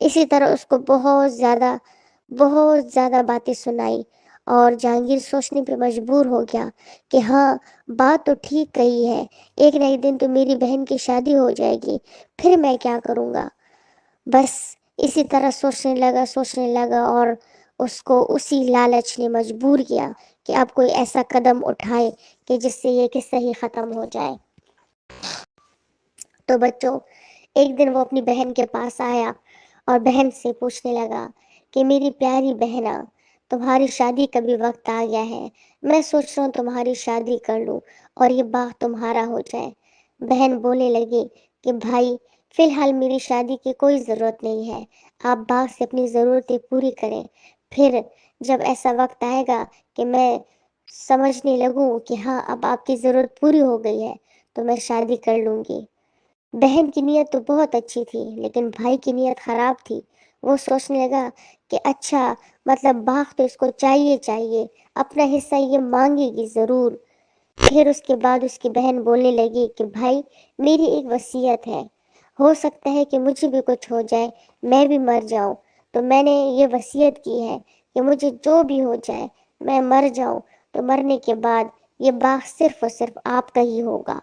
اسی طرح اس کو بہت زیادہ باتیں سنائی، اور جہانگیر سوچنے پہ مجبور ہو گیا کہ ہاں، بات تو ٹھیک کہی ہے، ایک نہ ایک دن تو میری بہن کی شادی ہو جائے گی، پھر میں کیا کروں گا۔ بس اسی طرح سوچنے لگا اور اس کو اسی لالچ نے مجبور کیا کہ اب کوئی ایسا قدم اٹھائے کہ جس سے یہ قصہ ہی ختم ہو جائے۔ تو بچوں، ایک دن وہ اپنی بہن کے پاس آیا اور بہن سے پوچھنے لگا کہ میری پیاری بہنا، تمہاری شادی کا بھی وقت آ گیا ہے، میں سوچ رہا ہوں تمہاری شادی کر لوں اور یہ باغ تمہارا ہو جائے۔ بہن بولنے لگی کہ بھائی، فی الحال میری شادی کی کوئی ضرورت نہیں ہے، آپ باغ سے اپنی ضرورتیں پوری کریں، پھر جب ایسا وقت آئے گا کہ میں سمجھنے لگوں کہ ہاں اب آپ کی ضرورت پوری ہو گئی ہے تو میں شادی کر لوں گی۔ بہن کی نیت تو بہت اچھی تھی، لیکن بھائی کی نیت خراب تھی۔ وہ سوچنے لگا کہ اچھا، مطلب باغ تو اس کو چاہیے، اپنا حصہ یہ مانگے گی ضرور۔ پھر اس کے بعد اس کی بہن بولنے لگی کہ بھائی، میری ایک وصیت ہے، ہو سکتا ہے کہ مجھے بھی کچھ ہو جائے، میں بھی مر جاؤں، تو میں نے یہ وصیت کی ہے کہ مجھے جو بھی ہو جائے، میں مر جاؤں تو مرنے کے بعد یہ باغ صرف اور صرف آپ کا ہی ہوگا۔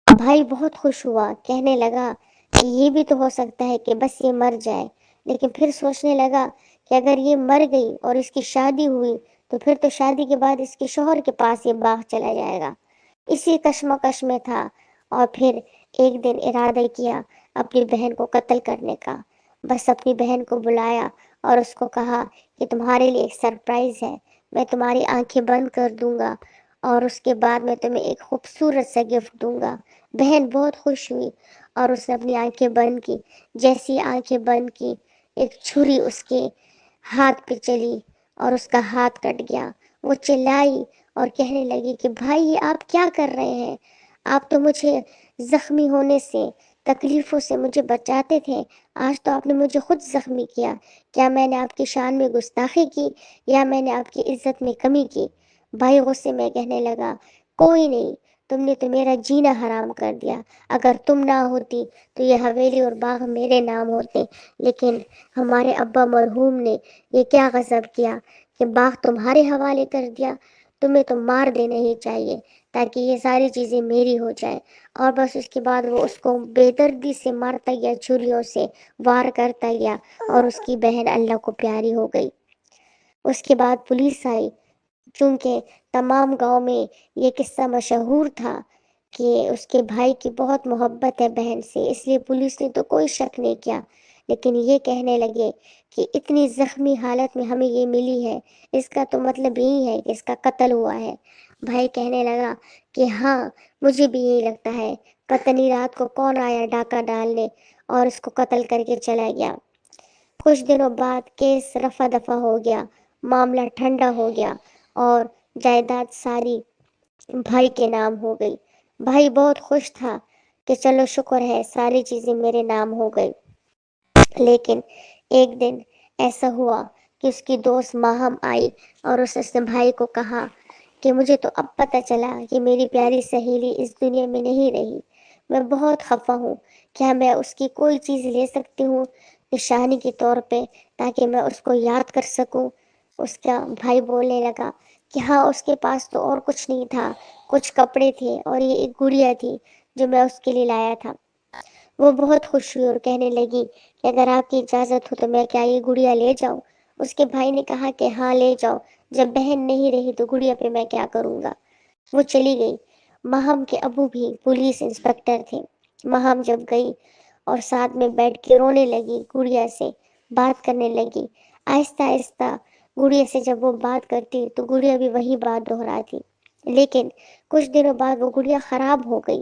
بھائی بہت خوش ہوا، کہنے لگا کہ یہ بھی تو ہو سکتا ہے کہ بس یہ مر جائے، لیکن پھر سوچنے لگا کہ اگر یہ مر گئی اور اس کی شادی ہوئی تو پھر تو شادی کے بعد اس کے شوہر کے پاس یہ باغ چلا جائے گا۔ اسی کشمکش میں تھا اور پھر ایک دن ارادہ کیا اپنی بہن کو قتل کرنے کا۔ بس اپنی بہن کو بلایا اور اس کو کہا کہ تمہارے لیے ایک سرپرائز ہے، میں تمہاری آنکھیں بند کر دوں گا اور اس کے بعد میں تمہیں ایک خوبصورت سا گفٹ دوں گا۔ بہن بہت خوش ہوئی اور اس نے اپنی آنکھیں بند کی۔ جیسی آنکھیں بند کی، ایک چھری اس کے ہاتھ پہ چلی اور اس کا ہاتھ کٹ گیا۔ وہ چلائی اور کہنے لگی کہ بھائی، یہ آپ کیا کر رہے ہیں؟ آپ تو مجھے زخمی ہونے سے، تکلیفوں سے مجھے بچاتے تھے، آج تو آپ نے مجھے خود زخمی کیا۔ کیا میں نے آپ کی شان میں گستاخی کی یا میں نے آپ کی عزت میں کمی کی؟ بھائی غصے میں کہنے لگا، کوئی نہیں، تم نے تو میرا جینا حرام کر دیا، اگر تم نہ ہوتی تو یہ حویلی اور باغ میرے نام ہوتے، لیکن ہمارے ابا مرحوم نے یہ کیا غضب کیا کہ باغ تمہارے حوالے کر دیا، تمہیں تو مار دینا ہی چاہیے تاکہ یہ ساری چیزیں میری ہو جائیں۔ اور بس اس کے بعد وہ اس کو بے دردی سے مارتا گیا، چھریوں سے وار کرتا گیا اور اس کی بہن اللہ کو پیاری ہو گئی۔ اس کے بعد پولیس آئی، چونکہ تمام گاؤں میں یہ قصہ مشہور تھا کہ اس کے بھائی کی بہت محبت ہے بہن سے، اس لیے پولیس نے تو کوئی شک نہیں کیا، لیکن یہ کہنے لگے کہ اتنی زخمی حالت میں ہمیں یہ ملی ہے، اس کا تو مطلب یہی ہے کہ اس کا قتل ہوا ہے۔ بھائی کہنے لگا کہ ہاں، مجھے بھی یہی لگتا ہے، پتہ نہیں رات کو کون آیا ڈاکہ ڈالنے اور اس کو قتل کر کے چلا گیا۔ کچھ دنوں بعد کیس رفع دفع ہو گیا، معاملہ ٹھنڈا ہو گیا اور جائیداد ساری بھائی کے نام ہو گئی۔ بھائی بہت خوش تھا کہ چلو شکر ہے، ساری چیزیں میرے نام ہو گئی۔ لیکن ایک دن ایسا ہوا کہ اس کی دوست ماہم آئی اور اس نے بھائی کو کہا کہ مجھے تو اب پتہ چلا کہ میری پیاری سہیلی اس دنیا میں نہیں رہی، میں بہت خفا ہوں، کیا میں اس کی کوئی چیز لے سکتی ہوں نشانی کے طور پہ تاکہ میں اس کو یاد کر سکوں؟ اس کا بھائی بولنے لگا کہ ہاں، اس کے پاس تو اور کچھ نہیں تھا، کچھ کپڑے تھے اور یہ ایک گڑیا تھی جو میں اس کے لیے لایا تھا۔ وہ بہت خوش ہوئی اور کہنے لگی کہ اگر آپ کی اجازت ہو تو میں کیا یہ گڑیا لے جاؤں؟ اس کے بھائی نے کہا کہ ہاں لے جاؤ، جب بہن نہیں رہی تو گڑیا پہ میں کیا کروں گا۔ وہ چلی گئی۔ ماہم کے ابو بھی پولیس انسپکٹر تھے۔ ماہم جب گئی اور ساتھ میں بیٹھ کے رونے لگی، گڑیا سے بات کرنے لگی، آہستہ آہستہ گڑیا سے جب وہ بات کرتی تو گڑیا بھی وہی بات دہراتی، لیکن کچھ دنوں بعد وہ گڑیا خراب ہو گئی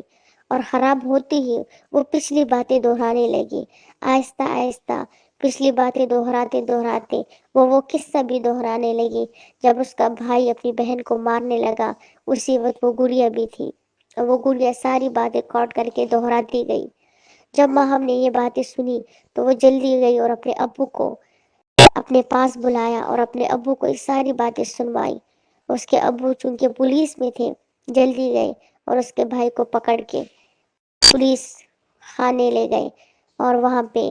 اور خراب ہوتی ہی وہ پچھلی باتیں دہرانے لگی۔ آہستہ آہستہ پچھلی باتیں دہراتے دہراتے وہ قصہ بھی دہرانے لگی۔ جب اس کا بھائی اپنی بہن کو مارنے لگا، اسی وقت وہ گڑیا بھی تھی، وہ گڑیا ساری باتیں کاٹ کر کے دہراتی گئی۔ جب ماہم نے یہ باتیں سنی تو وہ جلدی گئی اور اپنے ابو کو اپنے پاس بلایا اور اپنے ابو کو یہ ساری باتیں سنوائی۔ اس کے ابو چونکہ پولیس میں تھے، جلدی گئے اور اس کے بھائی کو پکڑ کے پولیس خانے لے گئے اور وہاں پہ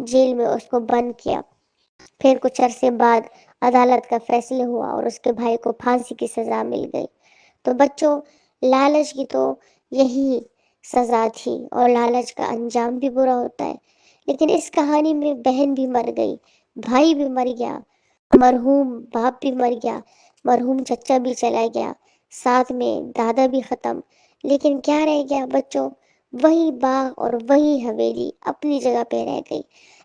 جیل میں اس کو بند کیا۔ پھر کچھ عرصے بعد عدالت کا فیصلہ ہوا اور اس کے بھائی کو پھانسی کی سزا مل گئی۔ تو بچوں، لالچ کی تو یہی سزا تھی، اور لالچ کا انجام بھی برا ہوتا ہے۔ لیکن اس کہانی میں بہن بھی مر گئی، بھائی بھی مر گیا، مرحوم باپ بھی مر گیا، مرحوم چچا بھی چلا گیا، ساتھ میں دادا بھی ختم۔ لیکن کیا رہ گیا بچوں؟ وہی باغ اور وہی حویلی اپنی جگہ پہ رہ گئی۔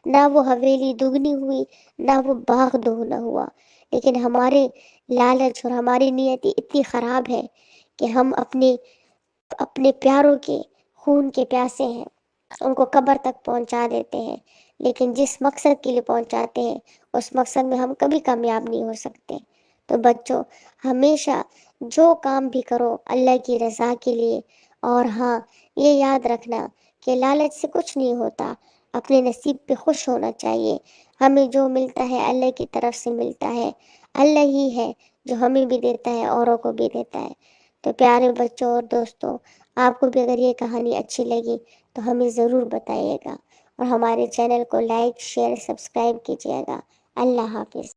نہ وہ حویلی دگنی ہوئی، نہ وہ باغ دگنا ہوا۔ لیکن ہمارے لالچ اور ہماری نیتی اتنی خراب ہے کہ ہم اپنے پیاروں کے خون کے پیاسے ہیں، ان کو قبر تک پہنچا دیتے ہیں، لیکن جس مقصد کے لیے پہنچاتے ہیں اس مقصد میں ہم کبھی کامیاب نہیں ہو سکتے۔ تو بچوں، ہمیشہ جو کام بھی کرو اللہ کی رضا کے لیے، اور ہاں، یہ یاد رکھنا کہ لالچ سے کچھ نہیں ہوتا، اپنے نصیب پہ خوش ہونا چاہیے۔ ہمیں جو ملتا ہے اللہ کی طرف سے ملتا ہے، اللہ ہی ہے جو ہمیں بھی دیتا ہے، اوروں کو بھی دیتا ہے۔ تو پیارے بچوں اور دوستوں، آپ کو بھی اگر یہ کہانی اچھی لگی تو ہمیں ضرور بتائیے گا، اور ہمارے چینل کو لائک، شیئر، سبسکرائب کیجیے گا۔ اللہ حافظ۔